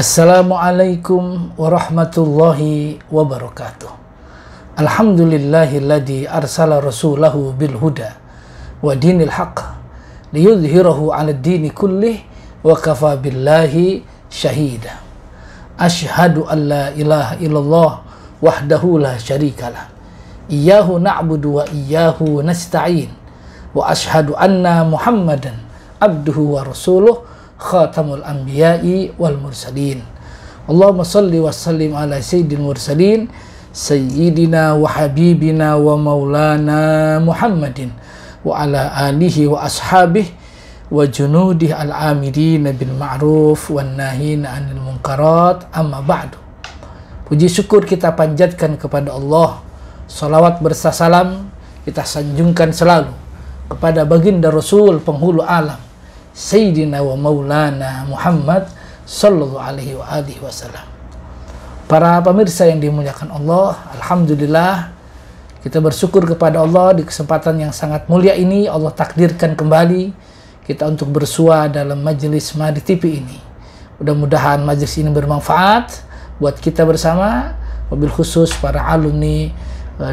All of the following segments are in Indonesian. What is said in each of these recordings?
Assalamualaikum warahmatullahi wabarakatuh. Alhamdulillahilladzi arsala rasulahu bil huda wa dinil haqq liyudhhirahu 'alad dini kullih wa kafa billahi syahida. Asyhadu an la ilaha illallah wahdahu la syarikalah. Iyyahu na'budu wa iyyahu nasta'in. Wa asyhadu anna Muhammadan abduhu wa rasuluh khatamul anbiya'i wal mursalin. Allahumma salli wa sallim ala sayyidil mursalin sayyidina wa habibina wa maulana Muhammadin wa ala alihi wa ashabihi wa junudih al-amidina bil ma'ruf wan nahina 'anil munkarat, amma ba'du. Puji syukur kita panjatkan kepada Allah. Salawat bersalam kita sanjungkan selalu kepada baginda Rasul penghulu alam Sayyidina wa maulana Muhammad sallallahu alaihi wa alihi wasallam. Para pemirsa yang dimuliakan Allah, alhamdulillah kita bersyukur kepada Allah di kesempatan yang sangat mulia ini. Allah takdirkan kembali kita untuk bersua dalam majelis Madi TV ini. Mudah-mudahan majelis ini bermanfaat buat kita bersama, wabil khusus para alumni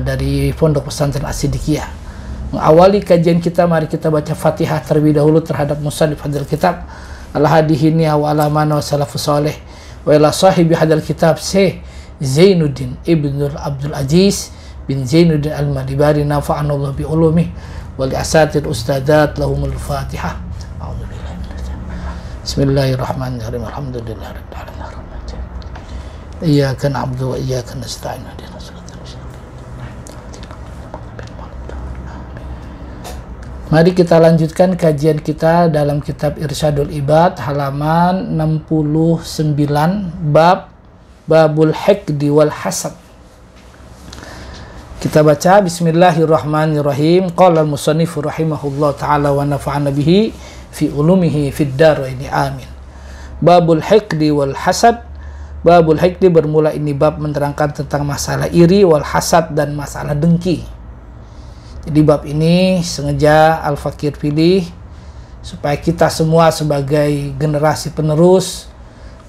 dari Pondok Pesantren As-Siddiqiyah. Mengawali kajian kita, mari kita baca Fatihah terlebih dahulu terhadap musannif hadal kitab al-hadihiniyah wa alamana wa salafus salih wa ila sahibi hadal kitab Syekh Zainuddin Ibnul Abdul Aziz bin Zainuddin al-Madibari, nafa'anallahu bi ulumih wa li asatir ustadzat lahumul Fatihah. Bismillahirrahmanirrahim. Alhamdulillahirabbil alamin. Iyyaka na'budu wa iyyaka nasta'in. Mari kita lanjutkan kajian kita dalam kitab Irsyadul Ibad halaman 69 babul hiqdi wal hasad. Kita baca bismillahirrahmanirrahim. Qala al-musannifu rahimahullah ta'ala wa nafa'ana bihi fi ulumihi fid daraini amin. Babul hiqdi wal hasad. Babul hiqdi bermula ini bab menerangkan tentang masalah iri wal hasad dan masalah dengki. Jadi bab ini sengaja Al-Fakir pilih supaya kita semua sebagai generasi penerus,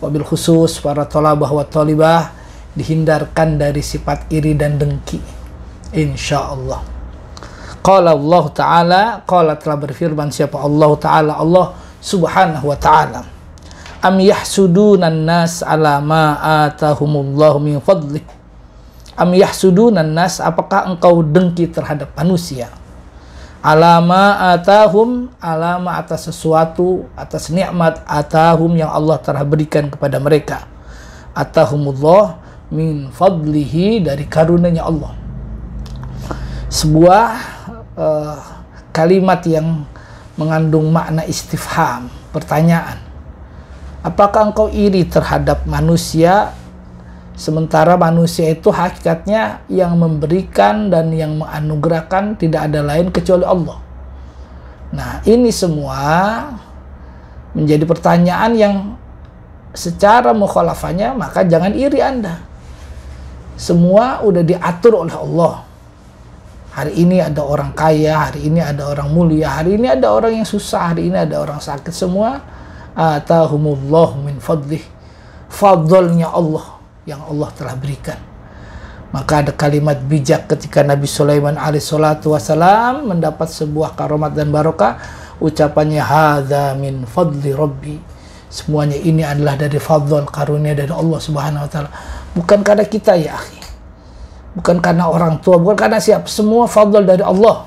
wabil khusus para thalabah wa thalibah, dihindarkan dari sifat iri dan dengki, insyaallah. Qala Allah Ta'ala, qala telah berfirman siapa Allah Ta'ala, Allah Subhanahu wa Ta'ala, am yahsudunan nas ala ma atahumullahu min fadlih. Am yahsudunan nas, apakah engkau dengki terhadap manusia? Alama atahum, alama atas sesuatu, atas nikmat atahum yang Allah telah berikan kepada mereka. Atahumullah min fadlihi, dari karunia Allah. Sebuah kalimat yang mengandung makna istifham, pertanyaan. Apakah engkau iri terhadap manusia? Sementara manusia itu hakikatnya yang memberikan dan yang menganugerahkan tidak ada lain kecuali Allah. Nah, ini semua menjadi pertanyaan yang secara mukhalafahnya, maka jangan iri Anda. Semua udah diatur oleh Allah. Hari ini ada orang kaya, hari ini ada orang mulia, hari ini ada orang yang susah, hari ini ada orang sakit. Semua atahumullah min fadlih, fadlnya Allah yang Allah telah berikan. Maka ada kalimat bijak ketika Nabi Sulaiman alaihissalatu wassalam mendapat sebuah karomat dan barokah, ucapannya hadza min fadli rabbi, semuanya ini adalah dari fadl, karunia dari Allah Subhanahu wa Ta'ala. Bukan karena kita ya akhi, bukan karena orang tua, bukan karena siapa, semua fadl dari Allah.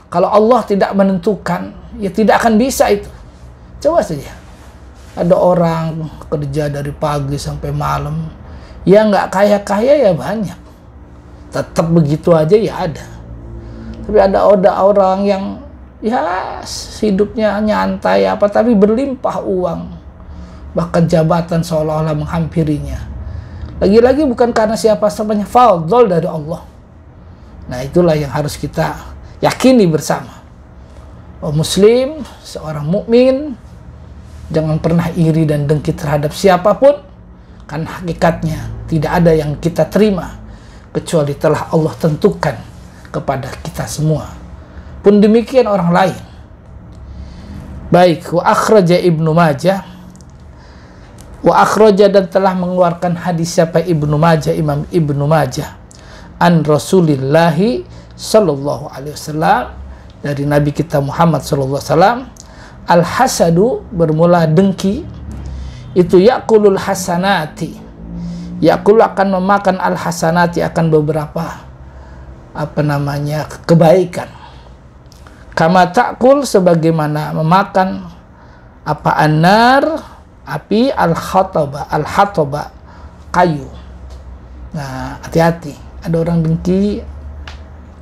Kalau Allah tidak menentukan, ya tidak akan bisa itu. Coba saja ada orang kerja dari pagi sampai malam, ya nggak kaya-kaya ya banyak, tetap begitu aja ya ada. Tapi ada orang yang ya hidupnya nyantai apa, tapi berlimpah uang, bahkan jabatan seolah-olah menghampirinya. Lagi-lagi bukan karena siapa semuanya, fadl dari Allah. Nah, itulah yang harus kita yakini bersama. Oh, muslim, seorang mukmin, jangan pernah iri dan dengki terhadap siapapun, karena hakikatnya tidak ada yang kita terima kecuali telah Allah tentukan kepada kita semua. Pun demikian orang lain. Baik, wa akhraja Ibnu Majah Wa akhraja, dan telah mengeluarkan hadis siapa? Ibnu Majah, Imam Ibnu Majah, an Rasulillahi sallallahu alaihi wasallam, dari Nabi kita Muhammad sallallahu alaihi wasallam, al hasadu, bermula dengki itu yakulul hasanati, yakul akan memakan al hasanati, akan beberapa kebaikan, kama takul, sebagaimana memakan anar, api, al hataba, kayu. Nah, hati-hati, ada orang dengki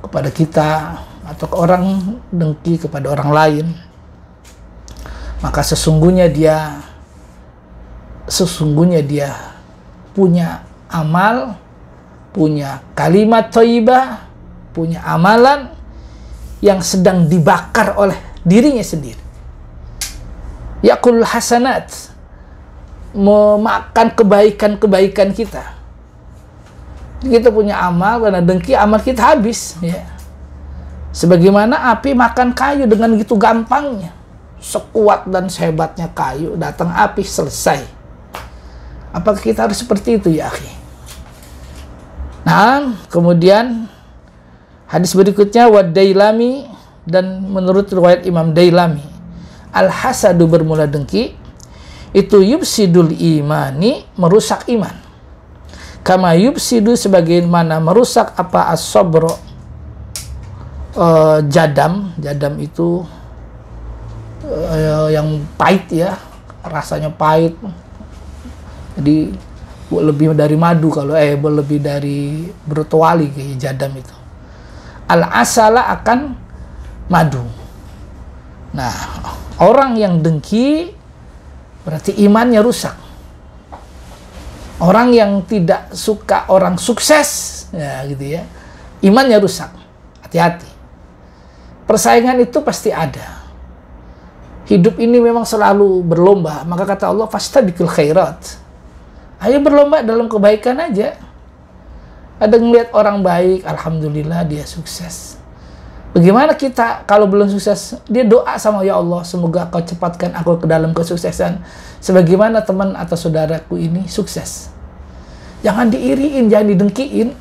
kepada kita atau orang dengki kepada orang lain, maka sesungguhnya dia punya amal, punya kalimat thayyibah, punya amalan yang sedang dibakar oleh dirinya sendiri. Yakul hasanat, memakan kebaikan-kebaikan kita. Kita punya amal, karena dengki amal kita habis, ya. Sebagaimana api makan kayu dengan gitu gampangnya. Sekuat dan sehebatnya kayu, datang api, selesai. Apakah kita harus seperti itu, ya akhi? Nah, kemudian hadis berikutnya, wa Dailami, dan menurut riwayat Imam Dailami, al-hasadu, bermula dengki itu yubsidul imani, merusak iman. Kama yubsidu, sebagaimana merusak apa? As-sabro, jadam itu yang pahit, ya, rasanya pahit. Jadi lebih dari madu, kalau lebih dari brotowali kayak jadam itu. Al-asala, akan madu. Nah, orang yang dengki berarti imannya rusak. Orang yang tidak suka orang sukses, ya gitu ya, imannya rusak. Hati-hati. Persaingan itu pasti ada. Hidup ini memang selalu berlomba. Maka kata Allah, fastabiqul khairat. Ayo berlomba dalam kebaikan aja. Ada ngelihat orang baik, alhamdulillah dia sukses. Bagaimana kita kalau belum sukses? Dia doa sama, ya Allah, semoga kau cepatkan aku ke dalam kesuksesan, sebagaimana teman atau saudaraku ini sukses. Jangan diiriin, jangan didengkiin,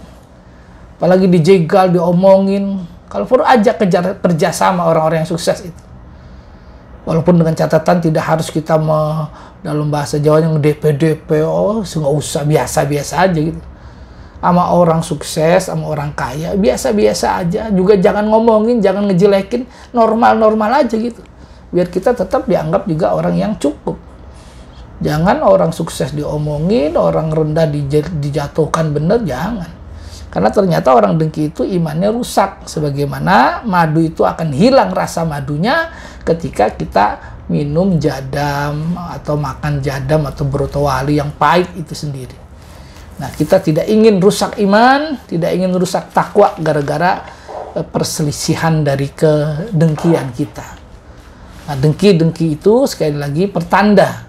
apalagi dijegal, diomongin. Kalau perlu ajak kerja sama orang-orang yang sukses itu. Walaupun dengan catatan tidak harus kita dalam bahasa Jawa yang DP-DP, nggak usah, biasa-biasa aja gitu. Sama orang sukses, sama orang kaya, biasa-biasa aja. Juga jangan ngomongin, jangan ngejelekin, normal-normal aja gitu. Biar kita tetap dianggap juga orang yang cukup. Jangan orang sukses diomongin, orang rendah dijatuhkan, bener, jangan. Karena ternyata orang dengki itu imannya rusak. Sebagaimana madu itu akan hilang rasa madunya ketika kita minum jadam, atau makan jadam, atau brotowali yang pahit itu sendiri. Nah, kita tidak ingin rusak iman, tidak ingin rusak takwa gara-gara perselisihan dari kedengkian kita. Nah, dengki-dengki itu sekali lagi pertanda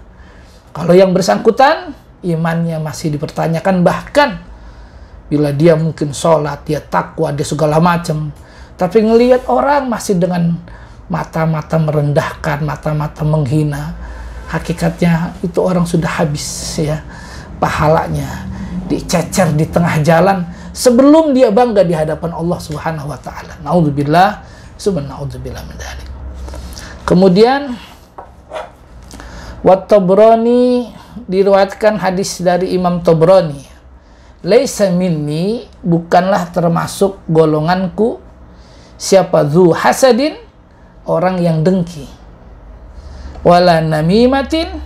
kalau yang bersangkutan imannya masih dipertanyakan, bahkan bila dia mungkin sholat, dia takwa, dia segala macam, tapi ngelihat orang masih dengan mata-mata merendahkan, mata-mata menghina, hakikatnya itu orang sudah habis, ya, pahalanya. Dicecer di tengah jalan sebelum dia bangga di hadapan Allah Subhanahu wa taala. Naudzubillah, subhanaudzubillah min dzalik. Kemudian wa Tabrani, diriwayatkan hadis dari Imam Tabrani, laisa minni, bukanlah termasuk golonganku siapa dzu hasadin, orang yang dengki, wala namimatin,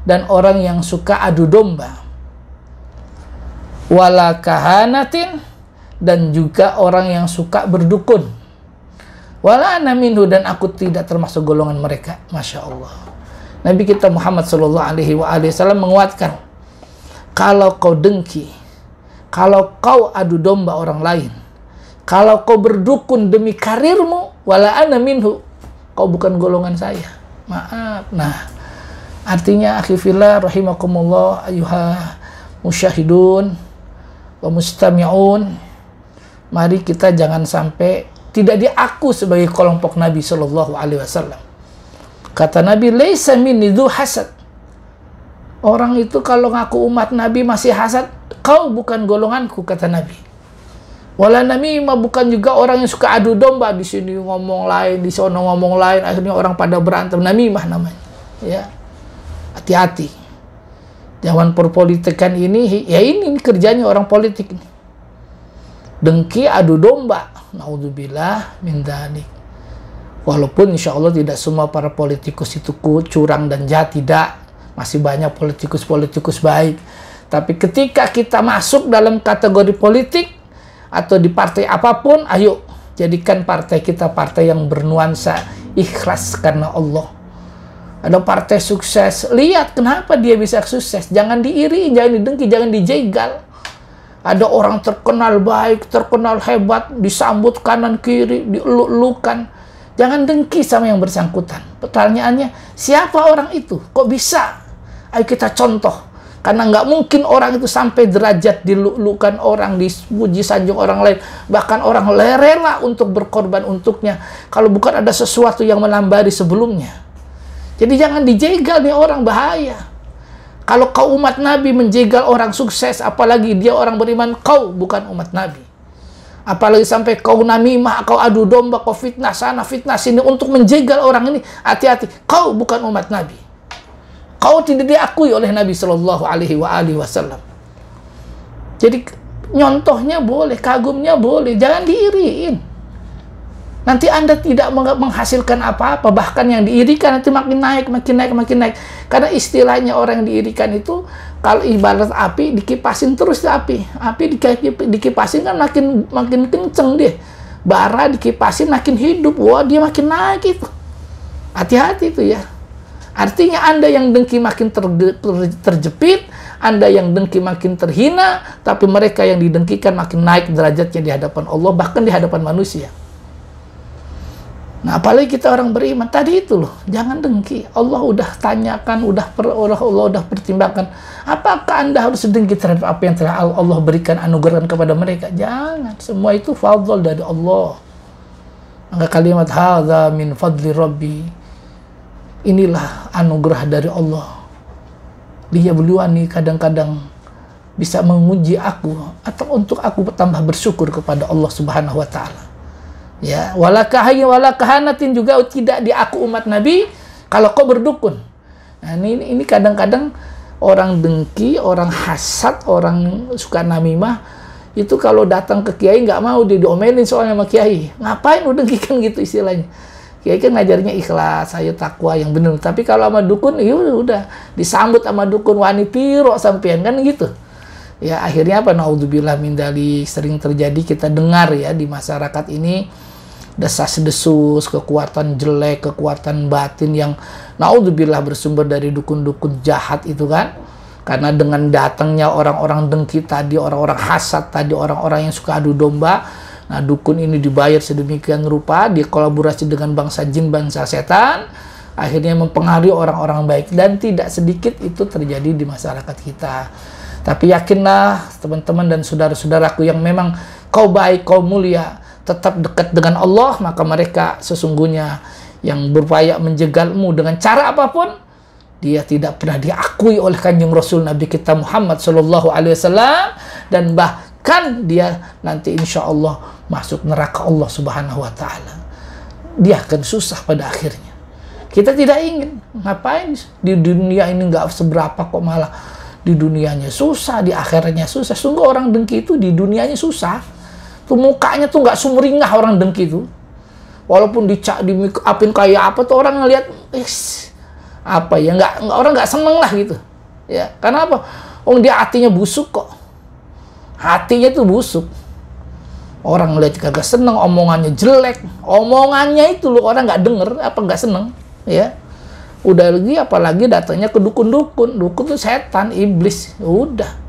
dan orang yang suka adu domba, wala kahanatin, dan juga orang yang suka berdukun, wala ana minhu, dan aku tidak termasuk golongan mereka. Masya Allah. Nabi kita Muhammad sallallahu alaihi wasallam menguatkan, kalau kau dengki, kalau kau adu domba orang lain, kalau kau berdukun demi karirmu, wala ana minhu, kau bukan golongan saya. Maaf. Nah, artinya akhi fillah rahimakumullah ayyuha musyahidun wa mustami'un, mari kita jangan sampai tidak diaku sebagai kelompok Nabi sallallahu alaihi wasallam. Kata Nabi, laisa minni dzu hasad, Orang itu kalau ngaku umat Nabi masih hasad, kau bukan golonganku, kata Nabi. Wala namimah, bukan juga orang yang suka adu domba, di sini ngomong lain, di sana ngomong lain, akhirnya orang pada berantem. Namimah namanya. Ya. Hati-hati. Zaman perpolitikan ini, ya ini kerjanya orang politik ini. Dengki, adu domba. Naudzubillah min dzalik. Walaupun insya Allah tidak semua para politikus itu curang dan jahat, tidak. Masih banyak politikus-politikus baik. Tapi ketika kita masuk dalam kategori politik atau di partai apapun, ayo jadikan partai kita partai yang bernuansa ikhlas karena Allah. Ada partai sukses, lihat kenapa dia bisa sukses. Jangan diiri, jangan didengki, jangan dijegal. Ada orang terkenal baik, terkenal hebat, disambut kanan kiri, dieluk-elukan. Jangan dengki sama yang bersangkutan. Pertanyaannya, siapa orang itu? Kok bisa? Ayo kita contoh. Karena nggak mungkin orang itu sampai derajat dilulukan orang, dipuji sanjung orang lain. Bahkan orang rela untuk berkorban untuknya. Kalau bukan ada sesuatu yang melambari sebelumnya. Jadi jangan dijegal nih orang, bahaya. Kalau kau umat Nabi menjegal orang sukses, apalagi dia orang beriman, kau bukan umat Nabi. Apalagi sampai kau namimah, kau adu domba, kau fitnah sana, fitnah sini untuk menjegal orang ini. Hati-hati, kau bukan umat Nabi. Kau tidak diakui oleh Nabi Shallallahu Alaihi Wasallam. Jadi nyontohnya boleh, kagumnya boleh, jangan diiriin. Nanti Anda tidak menghasilkan apa-apa, bahkan yang diirikan nanti makin naik, makin naik, makin naik. Karena istilahnya orang yang diirikan itu, kalau ibarat api dikipasin terus api dikipasin kan makin kenceng dia. Bara dikipasin makin hidup, wah dia makin naik itu. Hati-hati itu ya. Artinya Anda yang dengki makin terjepit, Anda yang dengki makin terhina, tapi mereka yang didengkikan makin naik derajatnya di hadapan Allah, bahkan di hadapan manusia. Nah, apalagi kita orang beriman, tadi itu loh, jangan dengki. Allah udah tanyakan, Allah udah pertimbangkan. Apakah Anda harus dengki terhadap apa yang telah Allah berikan, anugerahkan kepada mereka? Jangan, semua itu fadl dari Allah. Maka kalimat hadza min fadli Rabbi, inilah anugerah dari Allah. Dia beliwani kadang-kadang bisa menguji aku atau untuk aku tambah bersyukur kepada Allah Subhanahu wa taala. Ya, walakahanatin juga tidak diaku umat Nabi kalau kau berdukun. Nah, ini kadang-kadang orang dengki, orang hasad, orang suka namimah itu kalau datang ke kiai nggak mau diomelin soalnya sama kiai. Ngapain lu dengki kan gitu istilahnya. Kiai kan ngajarnya ikhlas, ayo takwa yang benar. Tapi kalau sama dukun, ya udah disambut sama dukun wani piro sampean kan gitu. Ya akhirnya apa? Naudzubillah min dzalik, sering terjadi kita dengar ya di masyarakat ini desas-desus, kekuatan jelek, kekuatan batin yang naudzubillah bersumber dari dukun-dukun jahat itu kan. Karena dengan datangnya orang-orang dengki tadi, orang-orang hasad tadi, orang-orang yang suka adu domba. Nah, dukun ini dibayar sedemikian rupa, dia kolaborasi dengan bangsa jin, bangsa setan, akhirnya mempengaruhi orang-orang baik, dan tidak sedikit itu terjadi di masyarakat kita. Tapi yakinlah teman-teman dan saudara-saudaraku yang memang kau baik, kau mulia, tetap dekat dengan Allah, maka mereka sesungguhnya yang berupaya menjegalmu dengan cara apapun, dia tidak pernah diakui oleh Kanjeng Rasul Nabi kita Muhammad Sallallahu Alaihi Wasallam, dan bahkan dia nanti insya Allah masuk neraka Allah Subhanahu wa Ta'ala. Dia akan susah pada akhirnya. Kita tidak ingin. Ngapain di dunia ini nggak seberapa kok, malah di dunianya susah, di akhiratnya susah. Sungguh orang dengki itu di dunianya susah. Tuh mukanya tuh nggak sumringah orang dengki itu. Walaupun di make upin kayak apa tuh orang ngelihat, apa ya, orang nggak seneng lah gitu. Ya, karena apa? Dia hatinya busuk kok. Hatinya tuh busuk. Orang ngeliat kagak seneng, omongannya jelek, omongannya itu loh orang nggak denger, apa nggak seneng, ya. Udah lagi apalagi datangnya ke dukun-dukun, dukun tuh setan, iblis, udah.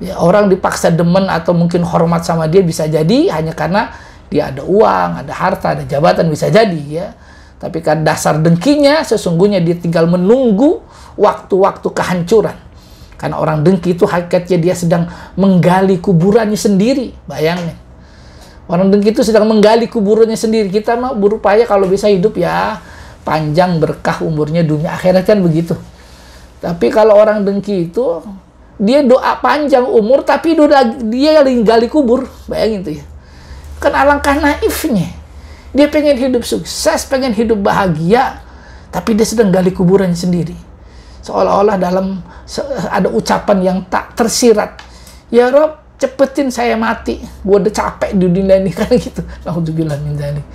Ya orang dipaksa demen atau mungkin hormat sama dia bisa jadi hanya karena dia ada uang, ada harta, ada jabatan, bisa jadi ya. Tapi kan dasar dengkinya sesungguhnya dia tinggal menunggu waktu-waktu kehancuran. Karena orang dengki itu hakikatnya dia sedang menggali kuburannya sendiri, bayangin. Orang dengki itu sedang menggali kuburannya sendiri. Kita mau berupaya kalau bisa hidup ya panjang, berkah umurnya, dunia akhirat kan begitu. Tapi kalau orang dengki itu, dia doa panjang umur, tapi dia gali kubur. Bayangin tuh ya. Kan alangkah naifnya. Dia pengen hidup sukses, pengen hidup bahagia, tapi dia sedang gali kuburannya sendiri. Seolah-olah dalam ada ucapan yang tak tersirat. Ya Rob, cepetin saya mati. Gue udah capek di dunia ini, kan gitu. Alhamdulillah min dzalik.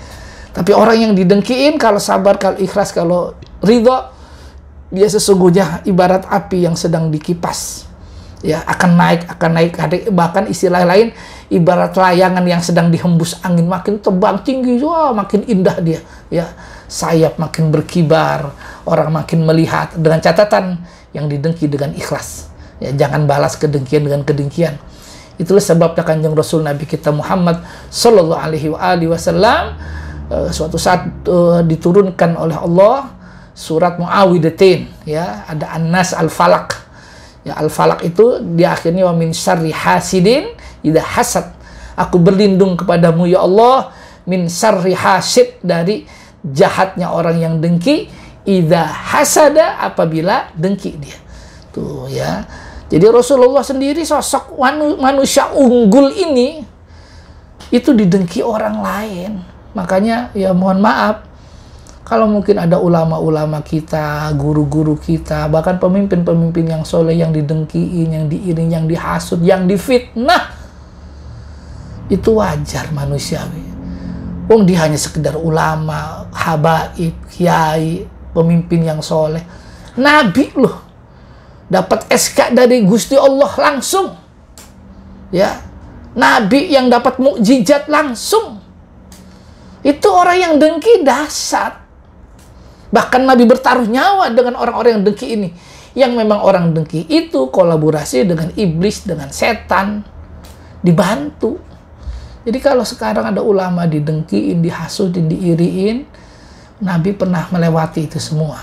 Tapi orang yang didengkiin, kalau sabar, kalau ikhlas, kalau ridho, dia sesungguhnya ibarat api yang sedang dikipas. Ya, akan naik. Bahkan istilah lain, ibarat layangan yang sedang dihembus angin, makin terbang tinggi, wah, makin indah dia. Ya, sayap makin berkibar, orang makin melihat, dengan catatan yang didengki dengan ikhlas. Ya, jangan balas kedengkian dengan kedengkian. Itulah sebabnya Kanjeng Rasul Nabi kita Muhammad sallallahu alaihi wasallam suatu saat diturunkan oleh Allah surat Muawwidatain, ya, ada An-Nas, Al-Falaq. Ya, Al-Falaq itu di akhirnya wa min syarri hasidin idza hasad. Aku berlindung kepadamu ya Allah min syarri hasid, dari jahatnya orang yang dengki, idza hasada, apabila dengki dia. Tuh ya. Jadi Rasulullah sendiri sosok manusia unggul ini itu didengki orang lain. Makanya ya mohon maaf, kalau mungkin ada ulama-ulama kita, guru-guru kita, bahkan pemimpin-pemimpin yang soleh yang didengkiin, yang diiring, yang dihasut, yang difitnah, itu wajar manusiawi. Wong dia hanya sekedar ulama, habaib, kiai, pemimpin yang soleh. Nabi loh, dapat SK dari Gusti Allah langsung. Ya, Nabi yang dapat mukjizat langsung. Itu orang yang dengki dahsyat. Bahkan Nabi bertaruh nyawa dengan orang-orang yang dengki ini. Yang memang orang dengki itu kolaborasi dengan iblis, dengan setan. Dibantu. Jadi kalau sekarang ada ulama didengkiin, dihasutin, diiriin, Nabi pernah melewati itu semua.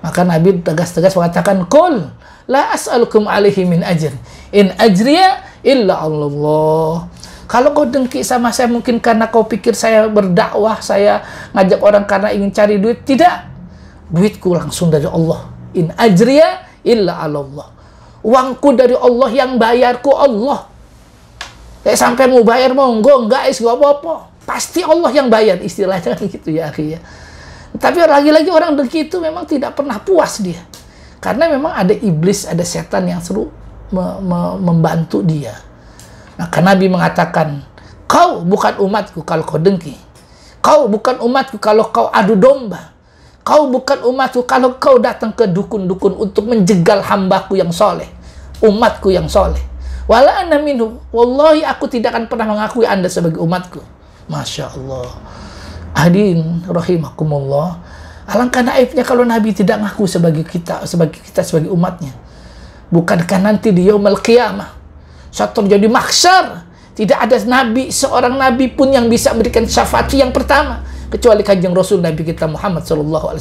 Maka Nabi tegas-tegas mengatakan, Qul la as'alukum alaihi min ajr. In ajriya illa Allah. Kalau kau dengki sama saya mungkin karena kau pikir saya berdakwah, saya ngajak orang karena ingin cari duit. Tidak. Duitku langsung dari Allah. In ajriya illa Allah. Uangku dari Allah, yang bayarku Allah. Sampai mau bayar monggo, enggak apa-apa. Pasti Allah yang bayar, istilahnya gitu ya, akhi ya. Tapi lagi-lagi orang dengki itu memang tidak pernah puas dia. Karena memang ada iblis, ada setan yang seru membantu dia. Maka Nabi mengatakan, kau bukan umatku kalau kau dengki. Kau bukan umatku kalau kau adu domba. Kau bukan umatku kalau kau datang ke dukun-dukun untuk menjegal hambaku yang soleh, umatku yang soleh. Wala ana minhum. Wallahi aku tidak akan pernah mengakui Anda sebagai umatku. Masya Allah. Hadirin rahimakumullah. Alangkah naifnya kalau Nabi tidak ngaku sebagai kita sebagai umatnya. Bukankah nanti di yaumul qiyamah, saat terjadi mahsyar, tidak ada nabi, seorang nabi pun yang bisa memberikan syafaat yang pertama kecuali Kanjeng Rasul Nabi kita Muhammad SAW.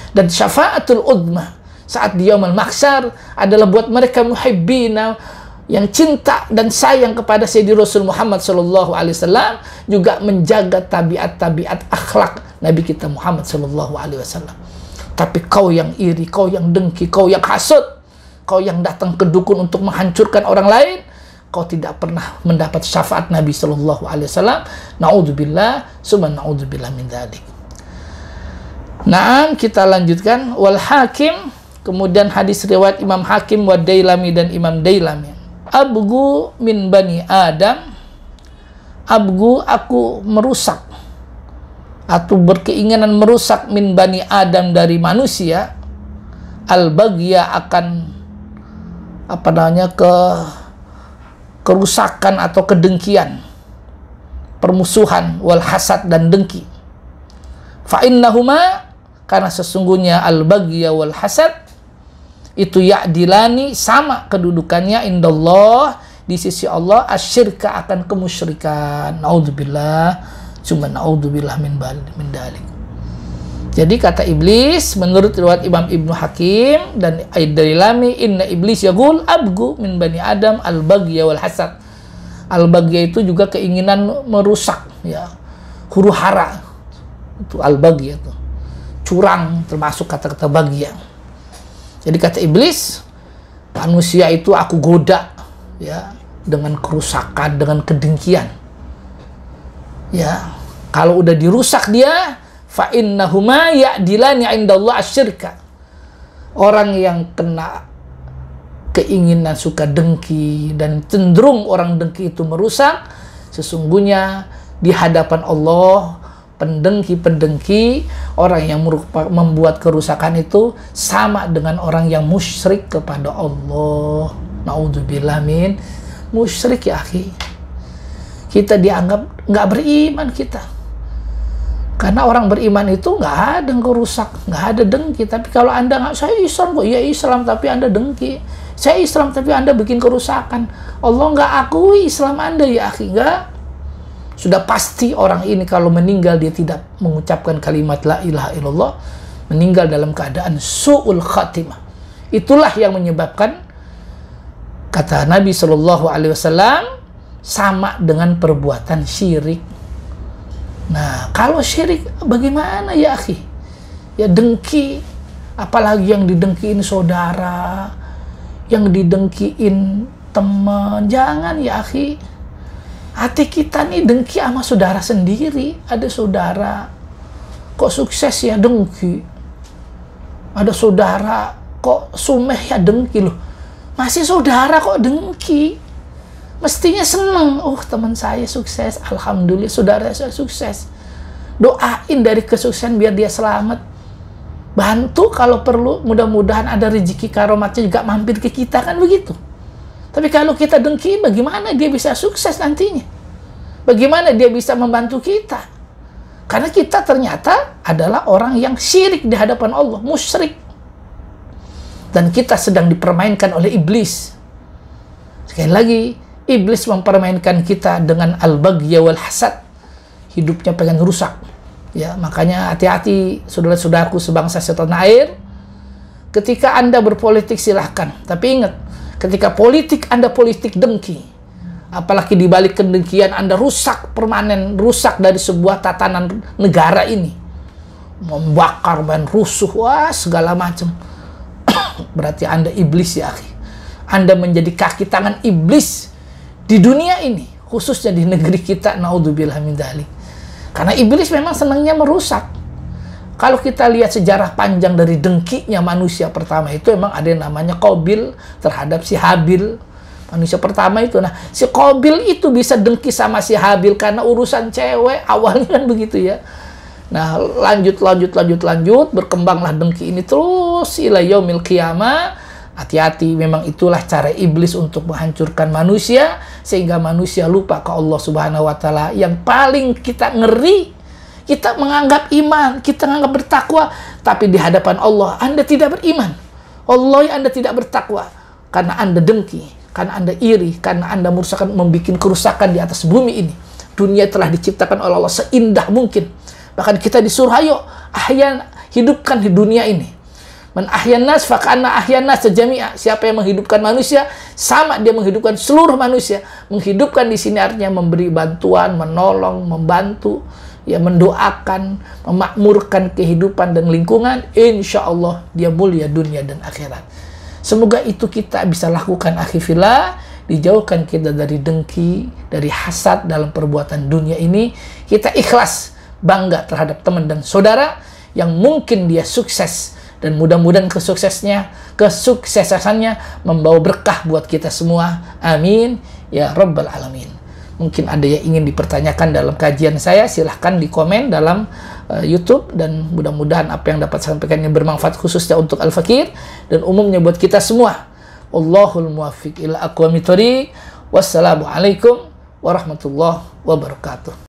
Dan syafaatul udma saat di yaumul mahsyar adalah buat mereka muhibbina yang cinta dan sayang kepada Sayyidi Rasul Muhammad SAW, juga menjaga tabiat-tabiat akhlak Nabi kita Muhammad SAW. Tapi kau yang iri, kau yang dengki, kau yang hasut, kau yang datang ke dukun untuk menghancurkan orang lain, kau tidak pernah mendapat syafaat Nabi SAW. Na'udzubillah, summa na'udzubillah min dzalik. Nah, kita lanjutkan. Wal Hakim, kemudian hadis riwayat Imam Hakim wa Dailami dan Imam Dailami. Abgu min bani Adam, abgu aku merusak atau berkeinginan merusak min bani Adam dari manusia, al-baghya akan kerusakan atau kedengkian, permusuhan, wal hasad dan dengki. Fa innahuma, karena sesungguhnya al-baghya wal hasad itu ya'dilani, sama kedudukannya indallah, di sisi Allah, asyirka akan kemusyrikan. Naudzubillah, cuma naudzubillah min dalik. Jadi kata iblis, menurut riwayat Imam Ibnu Hakim dan Ad-Dailami, inna iblis yaqul abgu min bani Adam al-baghya wal hasad. Al-baghya itu juga keinginan merusak, ya, huru hara. Itu al-baghya itu. Curang termasuk kata-kata baghya. Jadi kata iblis, manusia itu aku goda ya dengan kerusakan, dengan kedengkian. Ya, kalau udah dirusak dia, fa innahuma ya'dilani 'indallah asyirka. Orang yang kena keinginan suka dengki dan cenderung orang dengki itu merusak, sesungguhnya di hadapan Allah pendengki-pendengki, orang yang membuat kerusakan itu sama dengan orang yang musyrik kepada Allah. Naudzubillah min musyrik ya akhi. Kita dianggap nggak beriman kita. Karena orang beriman itu nggak ada yang kerusak, nggak ada dengki. Tapi kalau Anda nggak, saya Islam kok, ya Islam tapi Anda dengki. Saya Islam tapi Anda bikin kerusakan. Allah nggak akui Islam Anda ya akhi, nggak. Sudah pasti orang ini kalau meninggal dia tidak mengucapkan kalimat la ilaha illallah, meninggal dalam keadaan su'ul khatimah. Itulah yang menyebabkan, kata Nabi SAW, sama dengan perbuatan syirik. Nah, kalau syirik bagaimana ya akhi? Ya dengki, apalagi yang didengkiin saudara, yang didengkiin teman, jangan ya akhi. Hati kita nih dengki sama saudara sendiri. Ada saudara kok sukses ya dengki, ada saudara kok sumeh ya dengki loh. Masih saudara kok dengki? Mestinya seneng, oh teman saya sukses, alhamdulillah saudara saya sukses. Doain dari kesuksesan biar dia selamat. Bantu kalau perlu, mudah-mudahan ada rezeki karomatnya juga mampir ke kita, kan begitu. Tapi kalau kita dengki, bagaimana dia bisa sukses nantinya? Bagaimana dia bisa membantu kita? Karena kita ternyata adalah orang yang syirik di hadapan Allah, musyrik. Dan kita sedang dipermainkan oleh iblis. Sekali lagi, iblis mempermainkan kita dengan al-baghya wal hasad. Hidupnya pengen rusak. Ya, makanya hati-hati saudara-saudaraku sebangsa setanah air. Ketika Anda berpolitik silahkan, tapi ingat, ketika politik Anda politik dengki, apalagi di balik kedengkian Anda rusak permanen, rusak dari sebuah tatanan negara ini, membakar dan rusuh, wah segala macam. Berarti Anda iblis ya akhi. Anda menjadi kaki tangan iblis di dunia ini, khususnya di negeri kita, naudzubillah min dzalik. Karena iblis memang senangnya merusak. Kalau kita lihat sejarah panjang dari dengkinya manusia pertama itu, memang ada yang namanya Qabil terhadap si Habil. Manusia pertama itu. Nah, si Qabil itu bisa dengki sama si Habil karena urusan cewek. Awalnya kan begitu ya. Nah, lanjut, berkembanglah dengki ini terus ila yaumil qiyamah. Hati-hati, memang itulah cara iblis untuk menghancurkan manusia, sehingga manusia lupa ke Allah Subhanahu wa Ta'ala. Yang paling kita ngeri, kita menganggap iman, kita menganggap bertakwa, tapi di hadapan Allah Anda tidak beriman. Allah Anda tidak bertakwa karena Anda dengki, karena Anda iri, karena Anda merusakan, membuat kerusakan di atas bumi ini. Dunia telah diciptakan oleh Allah seindah mungkin. Bahkan kita disuruh, ayo hidupkan di dunia ini. Man ahyan nas faqanna ahyan nas jami'a. Siapa yang menghidupkan manusia, sama dia menghidupkan seluruh manusia. Menghidupkan di sini artinya memberi bantuan, menolong, membantu, ya mendoakan, memakmurkan kehidupan dan lingkungan. Insya Allah dia mulia dunia dan akhirat. Semoga itu kita bisa lakukan akhi fillah. Dijauhkan kita dari dengki, dari hasad dalam perbuatan dunia ini. Kita ikhlas, bangga terhadap teman dan saudara yang mungkin dia sukses. Dan mudah-mudahan kesuksesannya membawa berkah buat kita semua. Amin ya rabbal alamin. Mungkin ada yang ingin dipertanyakan dalam kajian saya, silahkan di komen dalam YouTube, dan mudah-mudahan apa yang dapat saya sampaikan ini bermanfaat khususnya untuk Al-Fakir dan umumnya buat kita semua. Allahul muwaffiq ila aqwamit thoriq. Wassalamualaikum warahmatullahi wabarakatuh.